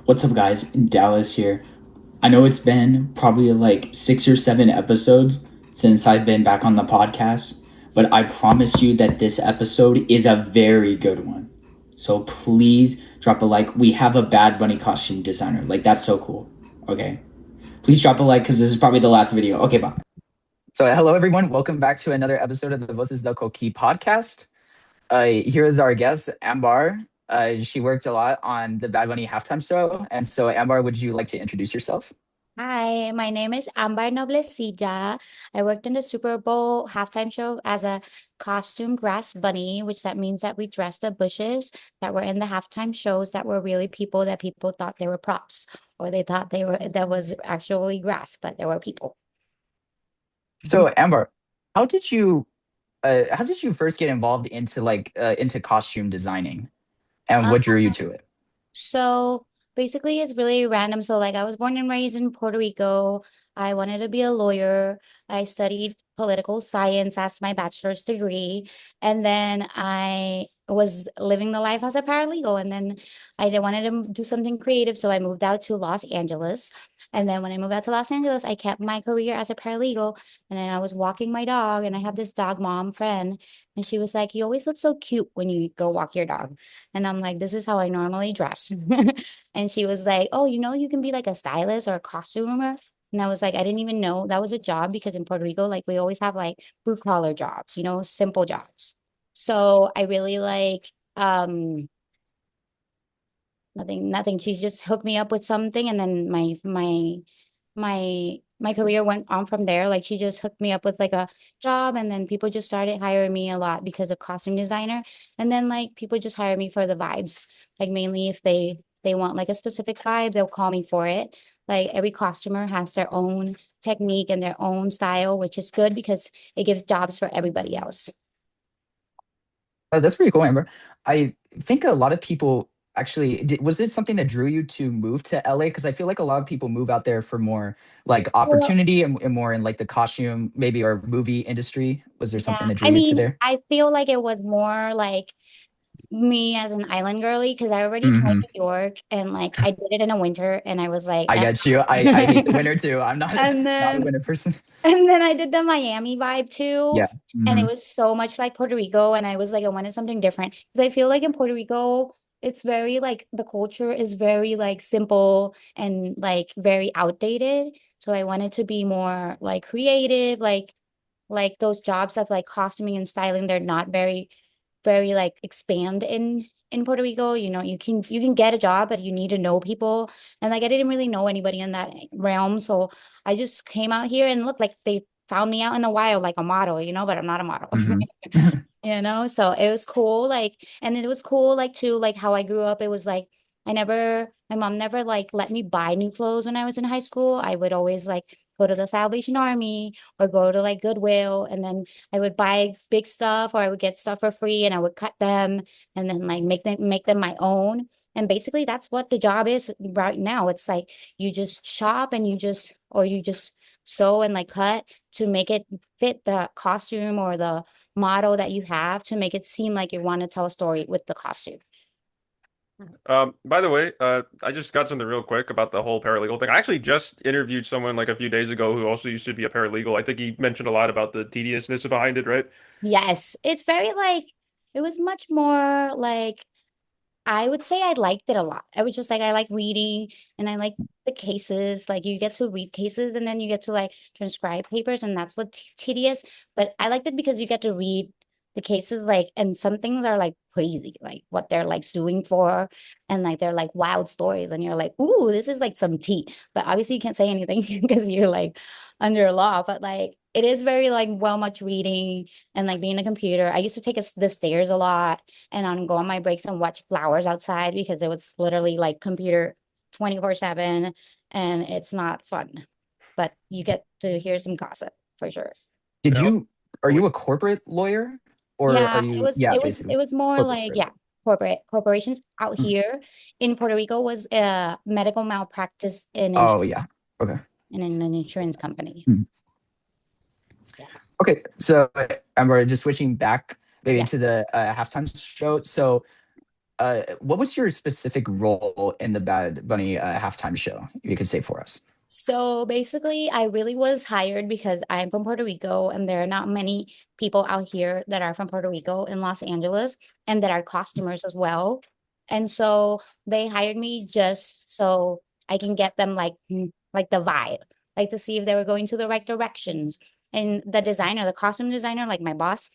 What's up, guys? Dallas here. I know it's been probably like 6 or 7 episodes since I've been back on the podcast, but I promise you that this episode is a very good one. So please drop a like. We have a Bad Bunny costume designer. Like, that's so cool. Okay. Please drop a like because this is probably the last video. Okay, bye. So, hello everyone. Welcome back to another episode of the Voces del Coqui podcast. Here is our guest, Ambar. She worked a lot on the Bad Bunny halftime show. And so, Ambar, would you like to introduce yourself? Hi, my name is Ambar Noblecilla. I worked in the Super Bowl halftime show as a costume grass bunny, which that means that we dressed the bushes that were in the halftime shows that were really people that people thought they were props or they thought they were that was actually grass, but there were people. So, Ambar, how did you how did you first get involved into into costume designing, and Um, what drew you to it? So basically, it's really random. So, like, I was born and raised in Puerto Rico. I wanted to be a lawyer. I studied political science as my bachelor's degree. And then I was living the life as a paralegal. And then wanted to do something creative. So I moved out to Los Angeles. And then when I moved out to Los Angeles, I kept my career as a paralegal. And then I was walking my dog, and I have this dog mom friend. And she was like, "You always look so cute when you go walk your dog." And I'm like, "This is how I normally dress." And she was like, "Oh, you can be like a stylist or a costumer." And I was like, I didn't even know that was a job because in Puerto Rico, like we always have like blue collar jobs, simple jobs. So I really nothing. She just hooked me up with something, and then my career went on from there. Like she just hooked me up with like a job, and then people just started hiring me a lot because of costume designer. And then like people just hire me for the vibes. Like mainly if they want like a specific vibe, they'll call me for it. Like every costumer has their own technique and their own style, which is good because it gives jobs for everybody else. That's pretty cool, Amber. I think a lot of people was it something that drew you to move to LA? Because I feel like a lot of people move out there for more like Well, opportunity and more in like the costume, maybe, or movie industry. Was there something yeah. that drew I you to mean, there? I feel like it was more like me as an island girly because I already tried Hmm. New York and like I did it in the winter and I was like, I get you. I hate the winter too. I'm not and not a then winter person. and then I did the Miami vibe too. Yeah. And it Hmm. was so much like Puerto Rico. And I was like, I wanted something different. Because I feel like in Puerto Rico, it's very like the culture is very like simple and like very outdated. So I wanted to be more like creative, like those jobs of like costuming and styling, they're not very like expand in Puerto Rico. You can get a job, but you need to know people. And like I didn't really know anybody in that realm. So I just came out here and looked like they found me out in the wild like a model, but I'm not a model. Hmm. So it was cool, like, and it was cool, like, too, like how I grew up. It was like my mom never like let me buy new clothes when I was in high school. I would always like go to the Salvation Army or go to like Goodwill, and then I would buy big stuff or I would get stuff for free and I would cut them and then like make them my own. And basically that's what the job is right now. It's like you just shop and you just sew and like cut to make it fit the costume or the model that you have to make it seem like you want to tell a story with the costume. By the way, I just got something real quick about the whole paralegal thing. I actually just interviewed someone like a few days ago who also used to be a paralegal. I think he mentioned a lot about the tediousness behind it, right? Yes, it's very like it was much more like I would say I liked it a lot. I was just like I like reading and I like the cases. Like you get to read cases and then you get to like transcribe papers and that's what's tedious. But I liked it because you get to read the cases like and some things are like crazy, like what they're like suing for and like they're like wild stories and you're like, ooh, this is like some tea. But obviously you can't say anything because you're like under law. But like it is very like well much reading and like being a computer. I used to take the stairs a lot and on go on my breaks and watch flowers outside because it was literally like computer 24/7 and it's not fun. But you get to hear some gossip for sure. Did Yeah. you Are Oh, you a corporate lawyer, or are Yeah, it you, was yeah, it was basically it was more corporate like, lawyer? yeah, corporations out Mhm. here in Puerto Rico was a medical malpractice Oh yeah. Okay. in an insurance company. Mhm. Yeah. Okay, so Amber, just switching back maybe Yeah. to the halftime show. So What was your specific role in the Bad Bunny halftime show? If you could say for us. So basically, I really was hired because I'm from Puerto Rico, and there are not many people out here that are from Puerto Rico in Los Angeles and that are customers as well. And so they hired me just so I can get them like the vibe, like to see if they were going to the right directions. And the designer, the costume designer, like my boss,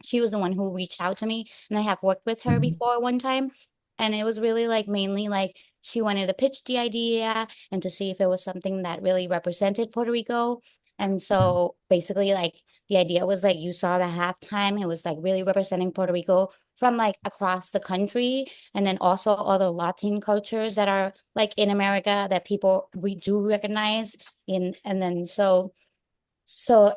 she was the one who reached out to me, and I have worked with her Mhm. before one time. And it was really like mainly like she wanted to pitch the idea and to see if it was something that really represented Puerto Rico. And so basically like the idea was like you saw the halftime, it was like really representing Puerto Rico from like across the country, and then also other Latin cultures that are like in America that people we do recognize in. And then so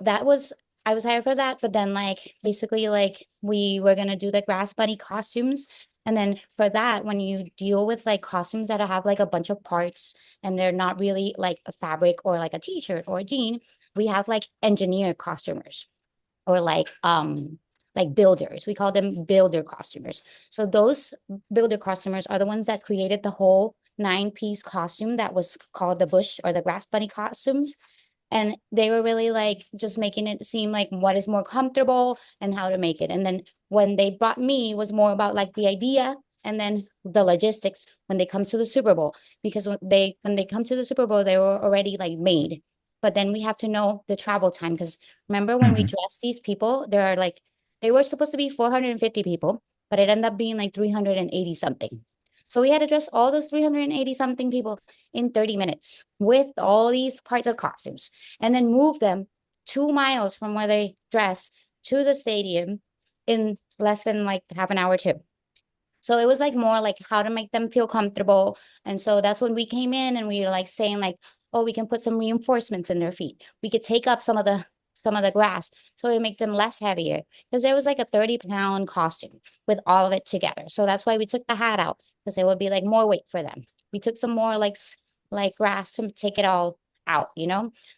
that was I was hired for that, but then like basically like we were gonna do the grass bunny costumes. And then for that, when you deal with like costumes that have like a bunch of parts and they're not really like a fabric or like a t-shirt or a jean, we have like engineer costumers or like builders. We call them builder costumers. So those builder costumers are the ones that created the whole 9-piece costume that was called the bush or the grass bunny costumes. And they were really like just making it seem like what is more comfortable and how to make it. And then when they brought me, it was more about like the idea and then the logistics when they come to the Super Bowl. Because when they come to the Super Bowl, they were already like made. But then we have to know the travel time, because remember when we Mhm. dressed these people, there are like they were supposed to be 450 people, but it ended up being like 380 something. So we had to dress all those 380 something people in 30 minutes with all these parts of costumes, and then move them 2 miles from where they dress to the stadium in less than like half an hour too. So it was like more like how to make them feel comfortable. And so that's when we came in and we were like saying like, oh, we can put some reinforcements in their feet. We could take up some of the grass so it make them less heavier. Because there was like a 30-pound costume with all of it together. So that's why we took the hat out, because it would be like more weight for them. We took some more like grass to take it all out.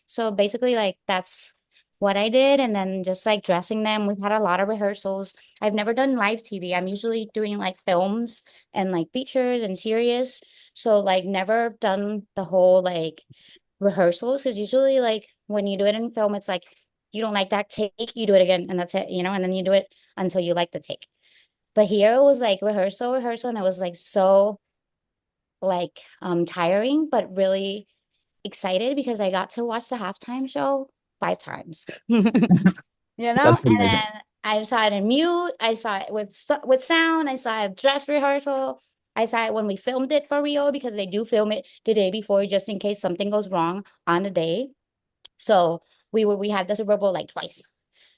So basically like that's what I did. And then just like dressing them, we had a lot of rehearsals. I've never done live TV. I'm usually doing like films and like features and series. So like never done the whole like rehearsals, because usually like when you do it in film, it's like you don't like that take, you do it again and that's it, and then you do it until you like the take. But here it was like rehearsal, and it was like so like tiring, but really excited because I got to watch the halftime show 5 times. That's pretty And amazing. then I saw it in mute. I saw it with sound. I saw it dress rehearsal. I saw it when we filmed it for Rio, because they do film it the day before just in case something goes wrong on the day. So we had the Super Bowl like twice.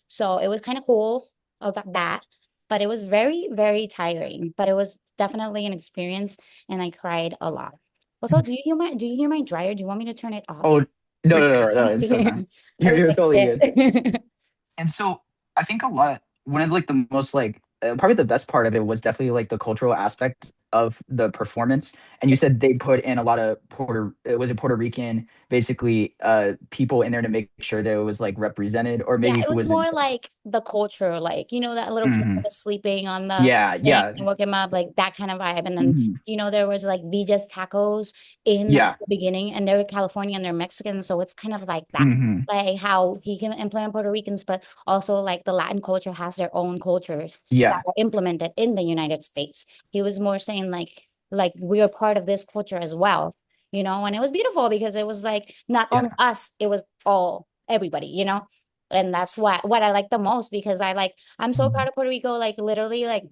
So it was kind of cool about that, but it was very, very tiring. But it was definitely an experience, and I cried a lot. Also, do you hear my dryer? Do you want me to turn it off? Oh, no, it's so fine. I You're was you're like, totally good. shit. And so I think a lot one of like the most like probably the best part of it was definitely like the cultural aspect of the performance. And you said they put in a lot of was it Puerto Rican basically people in there to make sure that it was like represented, or Yeah, maybe it who was wasn't. more like the culture, like, that little kid that Mhm. was sleeping on the Yeah, thing yeah. and woke him up, like that kind of vibe. And then, Mhm. there was like Vija's tacos in Yeah. the beginning, and they're California and they're Mexican. So it's kind of like that, Mhm. like how he can implement Puerto Ricans, but also like the Latin culture has their own cultures that Yeah. are implemented in the United States. He was more saying like we are part of this culture as well. And it was beautiful because it was like not only Yeah. us, it was all everybody. And that's what I like the most, because I'm so proud Mhm. of Puerto Rico. Like literally, like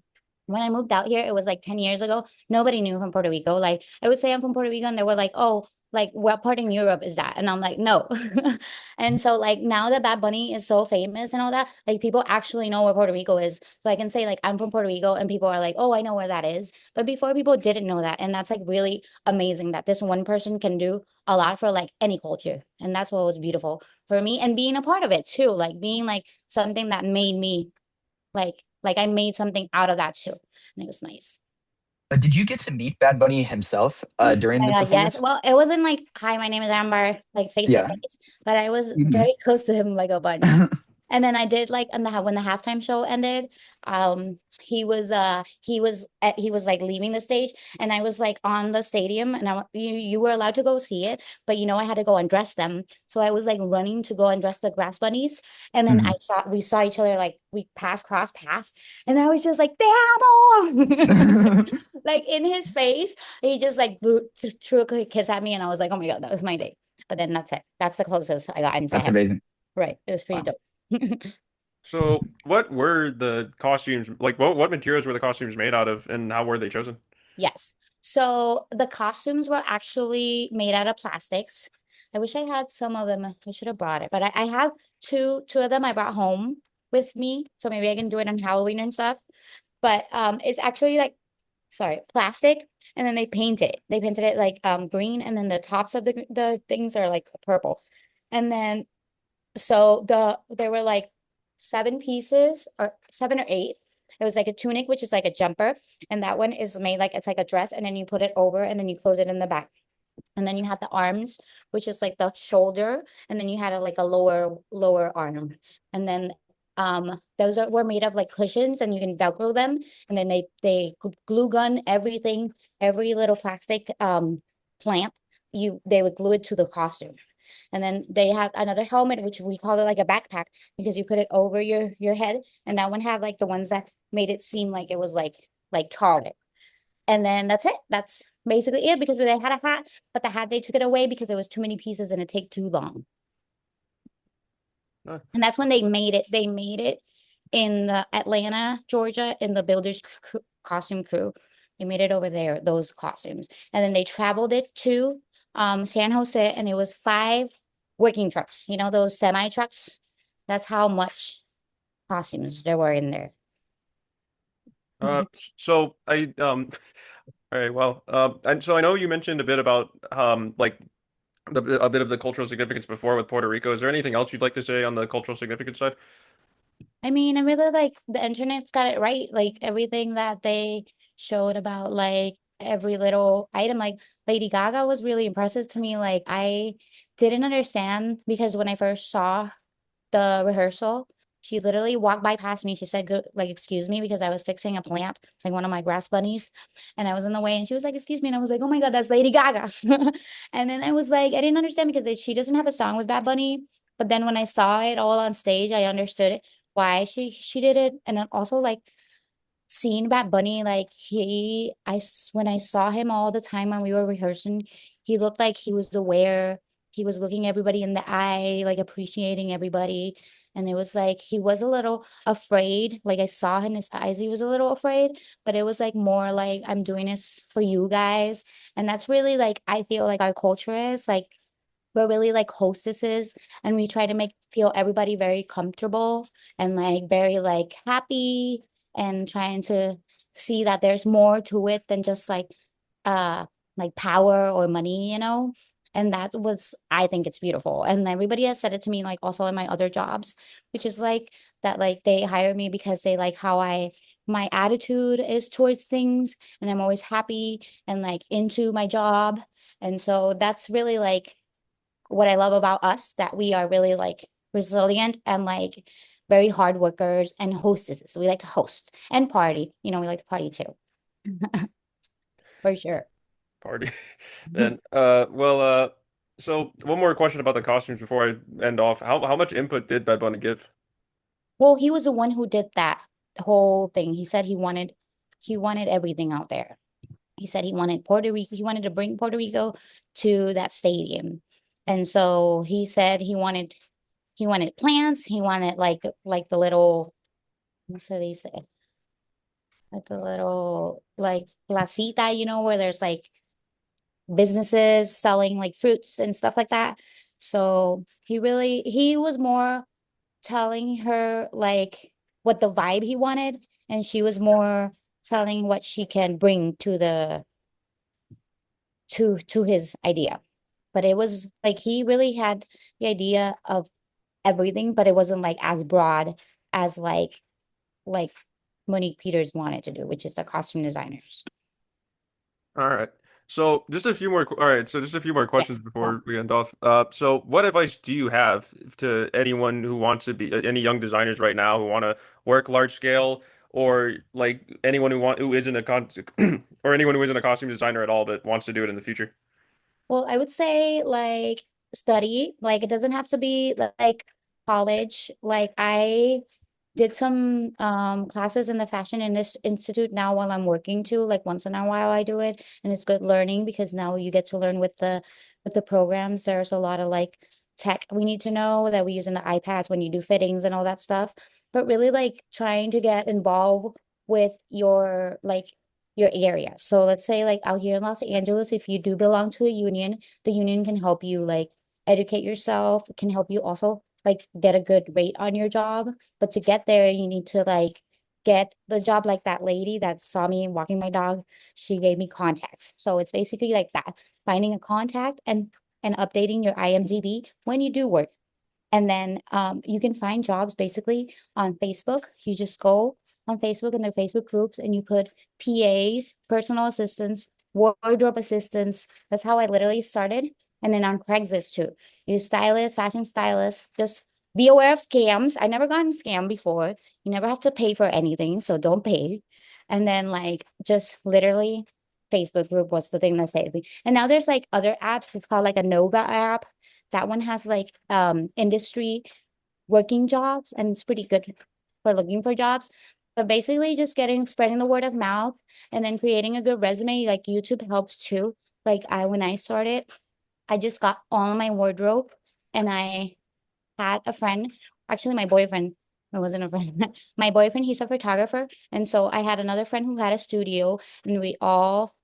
when I moved out here, it was like 10 years ago. Nobody knew from Puerto Rico. Like I would say I'm from Puerto Rico, and they were like, oh, like what part in Europe is that? And I'm like, no. And so like now that Bad Bunny is so famous and all that, like people actually know where Puerto Rico is. So I can say like I'm from Puerto Rico, and people are like, oh, I know where that is. But before, people didn't know that. And that's like really amazing that this one person can do a lot for like any culture. And that's what was beautiful for me, and being a part of it too, like being like something that made me like I made something out of that too, and it was nice. Did you get to meet Bad Bunny himself Oh during my the God, yes. performance? Well, it wasn't like, hi, my name is Amber, like face to Yeah. face, but I was Mhm. very close to him like a bunch. And then I did like when the halftime show ended, he was like leaving the stage, and I was like on the stadium, and you were allowed to go see it, but I had to go undress them. So I was like running to go undress the grass bunnies, and then Mhm. we saw each other, like we cross paths, and I was just like, "Te amo!" Like in his face. He just like threw a quick kiss at me, and I was like, "Oh my God, that was my day." But then that's it. That's the closest I got into That's heaven. amazing. Right. It was pretty Wow. dope. So, what were the costumes like? What materials were the costumes made out of, and how were they chosen? Yes. So the costumes were actually made out of plastics. I wish I had some of them. I should have brought it, but I have two of them I brought home with me. So maybe I can do it on Halloween and stuff. But it's actually like, sorry, plastic, and then they paint it. They painted it like green, and then the tops of the things are like purple. And then so there were like 7 pieces, or 7 or 8. It was like a tunic, which is like a jumper, and that one is made like it's like a dress, and then you put it over, and then you close it in the back. And then you had the arms, which is like the shoulder, and then you had like a lower arm. And then those were made of like cushions, and you can velcro them, and then they glue gun everything, every little plastic plant, they would glue it to the costume. And then they had another helmet, which we call it like a backpack, because you put it over your head. And that one had like the ones that made it seem like it was like taller. And then that's it. That's basically it, because they had a hat, but the hat they took it away because there was too many pieces and it take too long. Uh, And that's when they made it. They made it in Atlanta, Georgia, in the Builders Costume Crew. They made it over there, those costumes. And then they traveled it to San Jose, and it was 5 working trucks. Those semi trucks? That's how much costumes there were in there. uh, so I all right, well, and so I know you mentioned a bit about like a bit of the cultural significance before with Puerto Rico. Is there anything else you'd like to say on the cultural significance side? I mean, I really like the internet's got it right. Like everything that they showed about like every little item, like Lady Gaga was really impressive to me. Like I didn't understand, because when I first saw the rehearsal, she literally walked by past me. She said, "Go, like, excuse me," because I was fixing a plant, like one of my grass bunnies, and I was in the way, and she was like, "Excuse me," and I was like, "Oh my God, that's Lady Gaga." And then I was like, I didn't understand, because she doesn't have a song with Bad Bunny. But then when I saw it all on stage, I understood it, why she did it. And then also like seeing Bad Bunny, like when I saw him all the time when we were rehearsing, he looked like he was aware. He was looking everybody in the eye, like appreciating everybody. And it was like he was a little afraid. Like I saw in his eyes, he was a little afraid, but it was like more like, I'm doing this for you guys. And that's really like, I feel like our culture is like, we're really like hostesses, and we try to make feel everybody very comfortable and like very like happy, and trying to see that there's more to it than just uh like power or money. And that's what's, I think it's beautiful. And everybody has said it to me, like also in my other jobs, which is like that, like they hire me because they like how my attitude is towards things, and I'm always happy and like into my job. And so that's really like what I love about us, that we are really like resilient and like very hard workers and hostesses. We like to host and party. We like to party too, for sure. Party. And so one more question about the costumes before I end off. How much input did Bad Bunny give? Well, he was the one who did that whole thing. He said he wanted everything out there. He said he wanted Puerto Rico. He wanted to bring Puerto Rico to that stadium. And so he said he wanted plants. He wanted like the little, what do they say? Like the little like placita, where there's like businesses selling like fruits and stuff like that. So he was more telling her like what the vibe he wanted, and she was more telling what she can bring to his idea. But it was like he really had the idea of everything, but it wasn't like as broad as like Monique Peters wanted to do, which is the costume designers. All right. So just a few more. All right. So just a few more questions Yes. before we end off. So what advice do you have to anyone who wants to be any young designers right now who want to work large scale, or like anyone who isn't a or anyone who isn't a costume designer at all but wants to do it in the future? Well, I would say like study, like it doesn't have to be like college. Like I did some classes in the Fashion Institute now while I'm working too. Like once in a while I do it, and it's good learning because now you get to learn with the programs. There's a lot of like tech we need to know that we use in the iPads when you do fittings and all that stuff. But really like trying to get involved with your area. So let's say like out here in Los Angeles, if you do belong to a union, the union can help you like educate yourself, can help you also like get a good rate on your job. But to get there, you need to like get the job like that lady that saw me walking my dog. She gave me contacts. So it's basically like that, finding a contact and updating your IMDb when you do work. And then you can find jobs basically on Facebook. You just go on Facebook and the Facebook groups and you put PAs, personal assistants, wardrobe assistants. That's how I literally started. And then on Craigslist too. You stylist, fashion stylist, just be aware of scams. I never gotten scammed before. You never have to pay for anything, so don't pay. And then like just literally Facebook group was the thing that saved me. And now there's like other apps. It's called like a Nova app. That one has like industry working jobs and it's pretty good for looking for jobs. But basically just spreading the word of mouth and then creating a good resume. Like YouTube helps too. Like when I started, I just got all my wardrobe and I had a friend, actually my boyfriend, it wasn't a friend, my boyfriend, he's a photographer. And so I had another friend who had a studio and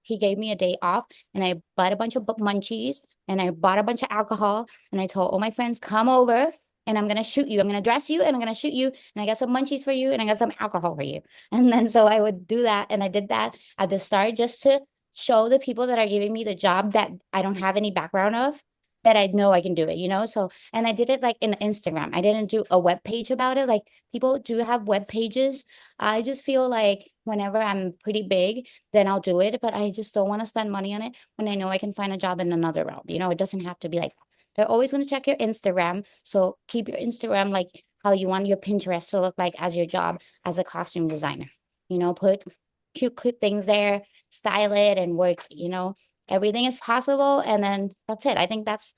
he gave me a day off and I bought a bunch of munchies and I bought a bunch of alcohol and I told all my friends, come over and I'm going to shoot you. I'm going to dress you and I'm going to shoot you. And I got some munchies for you and I got some alcohol for you. And then so I would do that. And I did that at the start just to show the people that are giving me the job that I don't have any background of that I know I can do it, you know? So and I did it like in Instagram. I didn't do a web page about it. Like people do have web pages. I just feel like whenever I'm pretty big, then I'll do it. But I just don't want to spend money on it when I know I can find a job in another realm. You know, it doesn't have to be like that. They're always going to check your Instagram. So keep your Instagram like how you want your Pinterest to look like as your job as a costume designer. You know, put cute things there, style it and work, you know, everything is possible. And then that's it. I think that's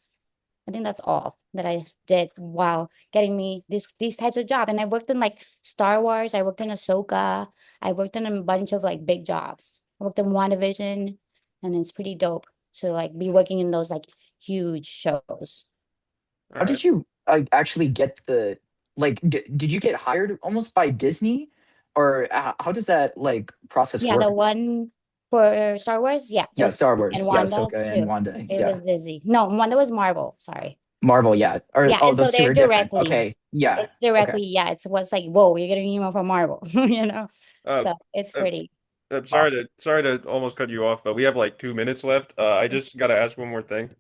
all that I did while getting me these types of job. And I worked in like Star Wars. I worked in Ahsoka. I worked in a bunch of like big jobs. I worked in WandaVision, and it's pretty dope to like be working in those like huge shows. All How right. did you actually get the like? Did you get hired almost by Disney, or how does that like process Yeah, the work? one for Star Wars, yeah, Yeah, Disney Star and Wars. Yeah, Wanda Ahsoka and too. Wanda. It Yeah, was Disney. No, Wanda was Marvel. Sorry. Marvel. Yeah. Or Yeah, oh, and so those two they're are different. directly. Okay. Yeah. It's Okay. directly, yeah. It's what's like, whoa, you're getting an email from Marvel, you know? Uh, So it's uh, pretty. Wow. sorry to almost cut you off, but we have like 2 minutes left. I just gotta ask one more thing.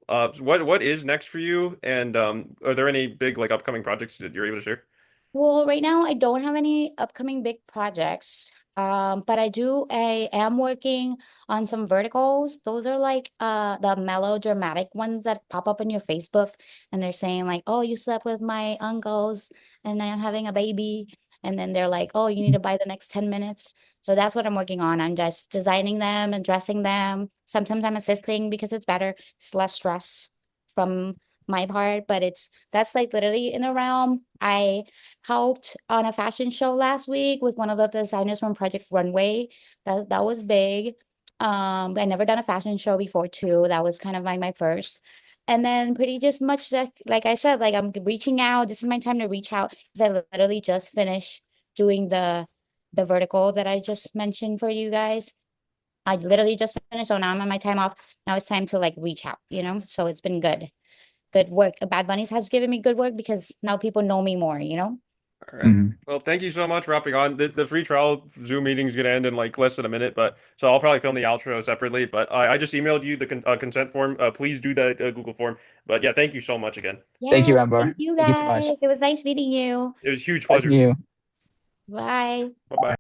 What is next for you? And are there any big like upcoming projects that you're able to share? Well, right now I don't have any upcoming big projects. But I am working on some verticals. Those are like the melodramatic ones that pop up in your Facebook and they're saying like, "Oh, you slept with my uncles and I'm having a baby." And then they're like, "Oh, you need to buy the next 10 minutes." So that's what I'm working on. I'm just designing them and dressing them. Sometimes I'm assisting because it's better. It's less stress from my part, but that's like literally in the realm. I helped on a fashion show last week with one of the designers from Project Runway. That was big. I never done a fashion show before too. That was kind of like my first. And then pretty just much like I said, like I'm reaching out. This is my time to reach out because I literally just finished doing the vertical that I just mentioned for you guys. I literally just finished, so now I'm on my time off. Now it's time to like reach out, you know? So it's been good work. Bad Bunnies has given me good work because now people know me more, you know? All right. Mhm. Well, thank you so much for hopping on. The free trial Zoom meeting is gonna end in like less than a minute, but so I'll probably film the outro separately. But I just emailed you the consent form. Please do that Google form. But yeah, thank you so much again. Thank you, Yeah, thank Amber. you Thank you so much. guys. It was nice meeting you. It was a huge Nice pleasure. meeting you. Bye. Bye bye.